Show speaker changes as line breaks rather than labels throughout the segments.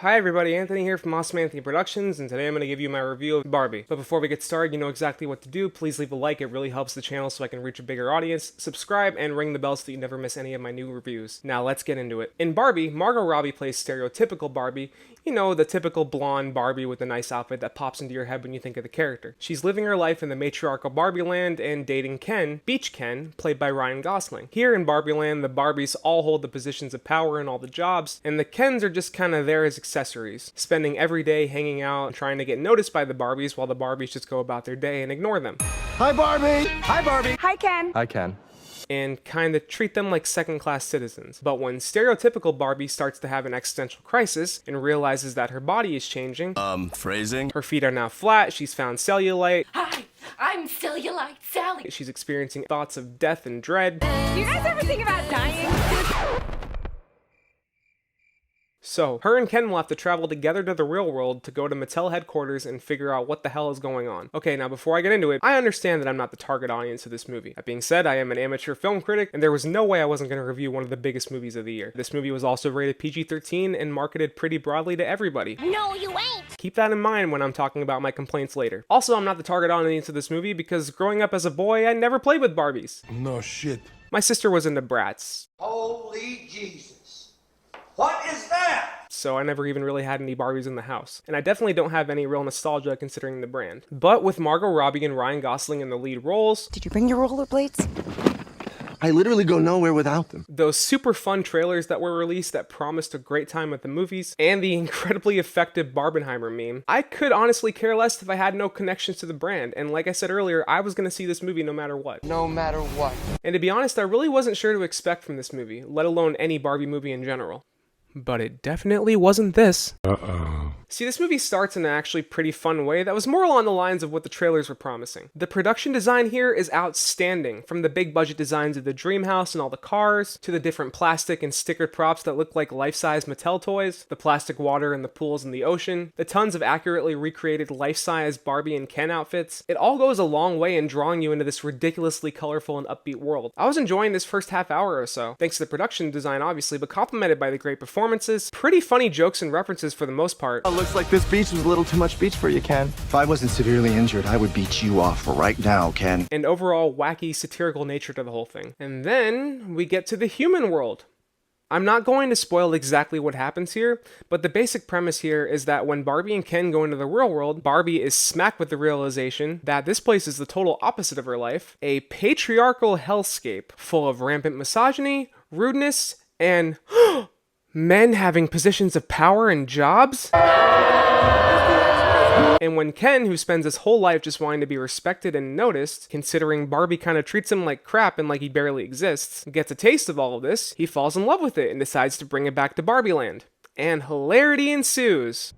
Hi everybody, Anthony here from Awesome Anthony Productions, and today I'm going to give you my review of Barbie. But before we get started, you know exactly what to do. Please leave a like, it really helps the channel so I can reach a bigger audience. Subscribe and ring the bell so that you never miss any of my new reviews. Now let's get into it. In Barbie, Margot Robbie plays stereotypical Barbie. You know, the typical blonde Barbie with a nice outfit that pops into your head when you think of the character. She's living her life in the matriarchal Barbie land and dating Ken, Beach Ken, played by Ryan Gosling. Here in Barbie land, the Barbies all hold the positions of power and all the jobs, and the Kens are just kind of there as accessories, spending every day hanging out and trying to get noticed by the Barbies while the Barbies just go about their day and ignore them.
Hi, Barbie! Hi, Barbie!
Hi, Ken!
Hi, Ken.
And kind of treat them like second-class citizens. But when stereotypical Barbie starts to have an existential crisis and realizes that her body is changing,
Phrasing?
her feet are now flat, she's found cellulite,
Hi, I'm Cellulite Sally.
she's experiencing thoughts of death and dread.
Do you guys ever think about dying?
So, her and Ken will have to travel together to the real world to go to Mattel headquarters and figure out what the hell is going on. Okay, now before I get into it, I understand that I'm not the target audience of this movie. That being said, I am an amateur film critic, and there was no way I wasn't going to review one of the biggest movies of the year. This movie was also rated PG-13 and marketed pretty broadly to everybody.
No, you ain't.
Keep that in mind when I'm talking about my complaints later. Also, I'm not the target audience of this movie because growing up as a boy, I never played with Barbies.
No shit.
My sister was into Bratz,
Holy Jesus. What is that?
so I never even really had any Barbies in the house. And I definitely don't have any real nostalgia considering the brand. But with Margot Robbie and Ryan Gosling in the lead roles,
Did you bring your rollerblades?
I literally go nowhere without them.
those super fun trailers that were released that promised a great time at the movies, and the incredibly effective Barbenheimer meme, I could honestly care less if I had no connections to the brand. And like I said earlier, I was going to see this movie no matter what.
No matter what.
And to be honest, I really wasn't sure to expect from this movie, let alone any Barbie movie in general. But it definitely wasn't this. See, this movie starts in an actually pretty fun way that was more along the lines of what the trailers were promising. The production design here is outstanding, from the big budget designs of the dream house and all the cars, to the different plastic and stickered props that look like life-size Mattel toys, the plastic water in the pools in the ocean, the tons of accurately recreated life-size Barbie and Ken outfits. It all goes a long way in drawing you into this ridiculously colorful and upbeat world. I was enjoying this first half hour or so, thanks to the production design obviously, but complemented by the great performances, pretty funny jokes and references for the most part.
Looks like this beach was a little too much beach for you, Ken.
If I wasn't severely injured, I would beat you off right now, Ken.
And overall wacky satirical nature to the whole thing. And then we get to the human world. I'm not going to spoil exactly what happens here, but the basic premise here is that when Barbie and Ken go into the real world, Barbie is smacked with the realization that this place is the total opposite of her life, a patriarchal hellscape full of rampant misogyny, rudeness, and men having positions of power and jobs? And when Ken, who spends his whole life just wanting to be respected and noticed, considering Barbie kind of treats him like crap and like he barely exists, gets a taste of all of this, he falls in love with it and decides to bring it back to Barbie Land. And hilarity ensues.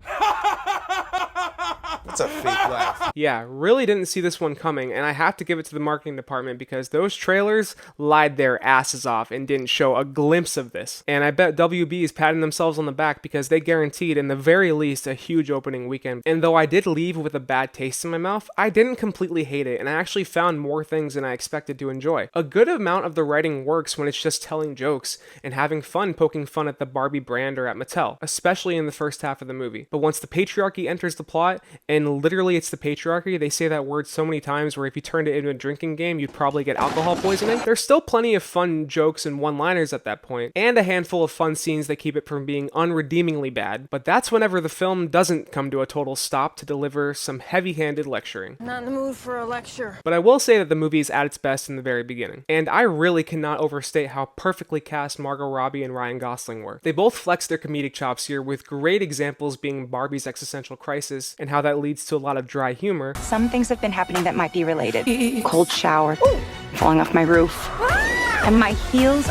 That's a fake laugh.
Yeah, really didn't see this one coming, and I have to give it to the marketing department because those trailers lied their asses off and didn't show a glimpse of this. And I bet WB is patting themselves on the back because they guaranteed, in the very least, a huge opening weekend. And though I did leave with a bad taste in my mouth, I didn't completely hate it, and I actually found more things than I expected to enjoy. A good amount of the writing works when it's just telling jokes and having fun poking fun at the Barbie brand or at Mattel, especially in the first half of the movie. But once the patriarchy enters the plot, and literally it's the patriarchy, they say that word so many times where if you turned it into a drinking game, you'd probably get alcohol poisoning. There's still plenty of fun jokes and one-liners at that point, and a handful of fun scenes that keep it from being unredeemingly bad. But that's whenever the film doesn't come to a total stop to deliver some heavy-handed lecturing.
Not in the mood for a lecture.
But I will say that the movie is at its best in the very beginning. And I really cannot overstate how perfectly cast Margot Robbie and Ryan Gosling were. They both flex their comedic chops here, with great examples being Barbie's existential crisis and how that leads to a lot of dry humor.
Some things have been happening that might be related. Cold shower, falling off my roof, and my heels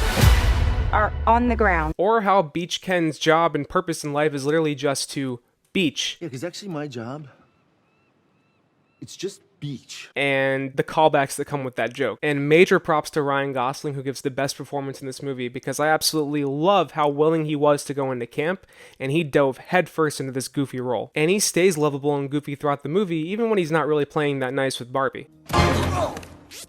are on the ground.
Or how Beach Ken's job and purpose in life is literally just to beach.
Yeah, because actually my job, it's just beach.
And the callbacks that come with that joke. And major props to Ryan Gosling, who gives the best performance in this movie, because I absolutely love how willing he was to go into camp, and he dove headfirst into this goofy role. And he stays lovable and goofy throughout the movie, even when he's not really playing that nice with Barbie.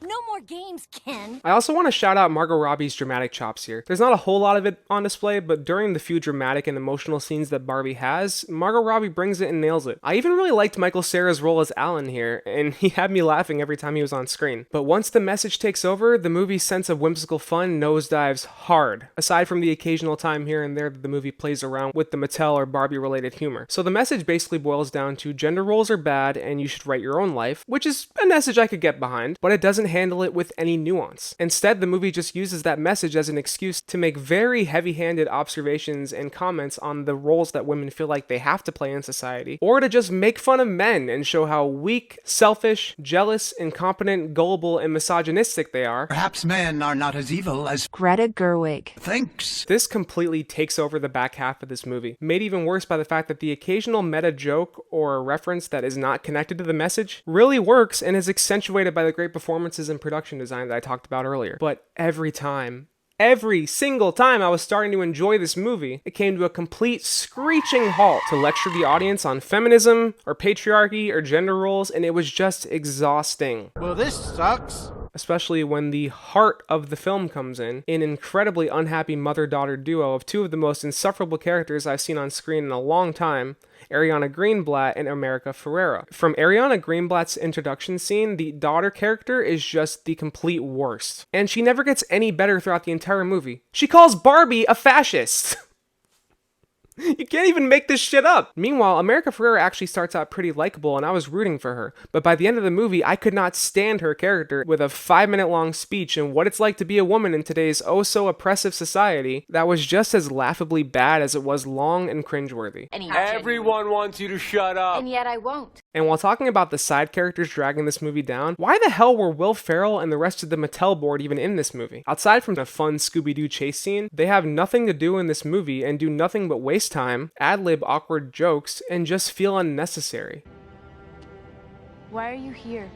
No more games, Ken.
I also want to shout out Margot Robbie's dramatic chops here. There's not a whole lot of it on display, but during the few dramatic and emotional scenes that Barbie has, Margot Robbie brings it and nails it. I even really liked Michael Cera's role as Alan here, and he had me laughing every time he was on screen. But once the message takes over, the movie's sense of whimsical fun nosedives hard, aside from the occasional time here and there that the movie plays around with the Mattel or Barbie related humor. So the message basically boils down to gender roles are bad and you should write your own life, which is a message I could get behind, but it doesn't handle it with any nuance. Instead, the movie just uses that message as an excuse to make very heavy-handed observations and comments on the roles that women feel like they have to play in society, or to just make fun of men and show how weak, selfish, jealous, incompetent, gullible, and misogynistic they are.
Perhaps men are not as evil as
Greta Gerwig
thinks.
This completely takes over the back half of this movie, made even worse by the fact that the occasional meta joke or a reference that is not connected to the message really works and is accentuated by the great performances and production design that I talked about earlier. But every single time I was starting to enjoy this movie, it came to a complete screeching halt to lecture the audience on feminism or patriarchy or gender roles, and it was just exhausting.
Well, this sucks.
Especially when the heart of the film comes in, an incredibly unhappy mother-daughter duo of two of the most insufferable characters I've seen on screen in a long time, Ariana Greenblatt and America Ferrera. From Ariana Greenblatt's introduction scene, the daughter character is just the complete worst. And she never gets any better throughout the entire movie. She calls Barbie a fascist! You can't even make this shit up. Meanwhile, America Ferrera actually starts out pretty likable and I was rooting for her. But by the end of the movie, I could not stand her character with a 5-minute long speech and what it's like to be a woman in today's oh so oppressive society that was just as laughably bad as it was long and cringeworthy.
Everyone wants you to shut up.
And yet I won't.
And while talking about the side characters dragging this movie down, why the hell were Will Ferrell and the rest of the Mattel board even in this movie? Outside from the fun Scooby-Doo chase scene, they have nothing to do in this movie and do nothing but waste time, ad-lib awkward jokes, and just feel unnecessary.
Why are you here?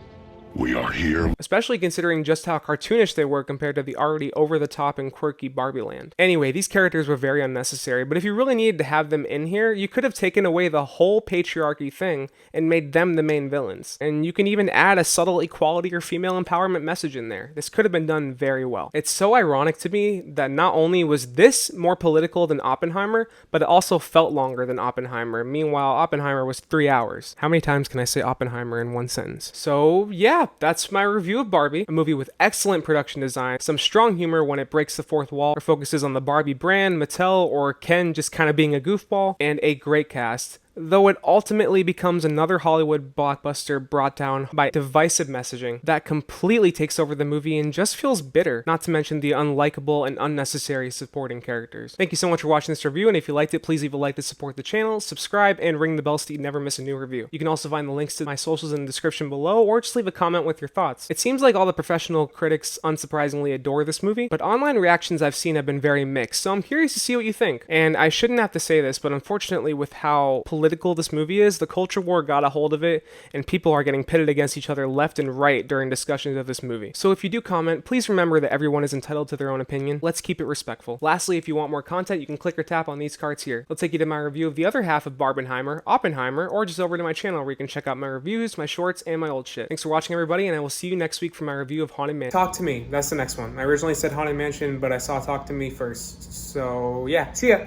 We are here.
Especially considering just how cartoonish they were compared to the already over-the-top and quirky Barbie Land. Anyway, these characters were very unnecessary, but if you really needed to have them in here, you could have taken away the whole patriarchy thing and made them the main villains. And you can even add a subtle equality or female empowerment message in there. This could have been done very well. It's so ironic to me that not only was this more political than Oppenheimer, but it also felt longer than Oppenheimer. Meanwhile, Oppenheimer was 3 hours. How many times can I say Oppenheimer in one sentence? So yeah, that's my review of Barbie, a movie with excellent production design, some strong humor when it breaks the fourth wall or focuses on the Barbie brand, Mattel, or Ken just kind of being a goofball, and a great cast. Though it ultimately becomes another Hollywood blockbuster brought down by divisive messaging that completely takes over the movie and just feels bitter, not to mention the unlikable and unnecessary supporting characters. Thank you so much for watching this review, and if you liked it, please leave a like to support the channel, subscribe, and ring the bell so you never miss a new review. You can also find the links to my socials in the description below, or just leave a comment with your thoughts. It seems like all the professional critics unsurprisingly adore this movie, but online reactions I've seen have been very mixed, so I'm curious to see what you think. And I shouldn't have to say this, but unfortunately with how political this movie is, the culture war got a hold of it, and people are getting pitted against each other left and right during discussions of this movie. So if you do comment, please remember that everyone is entitled to their own opinion. Let's keep it respectful. Lastly, if you want more content, you can click or tap on these cards here. They'll take you to my review of the other half of Barbenheimer, Oppenheimer, or just over to my channel where you can check out my reviews, my shorts, and my old shit. Thanks for watching, everybody, and I will see you next week for my review of Haunted Mansion. Talk to Me, that's the next one. I originally said Haunted Mansion, but I saw Talk to Me first. So yeah, see ya!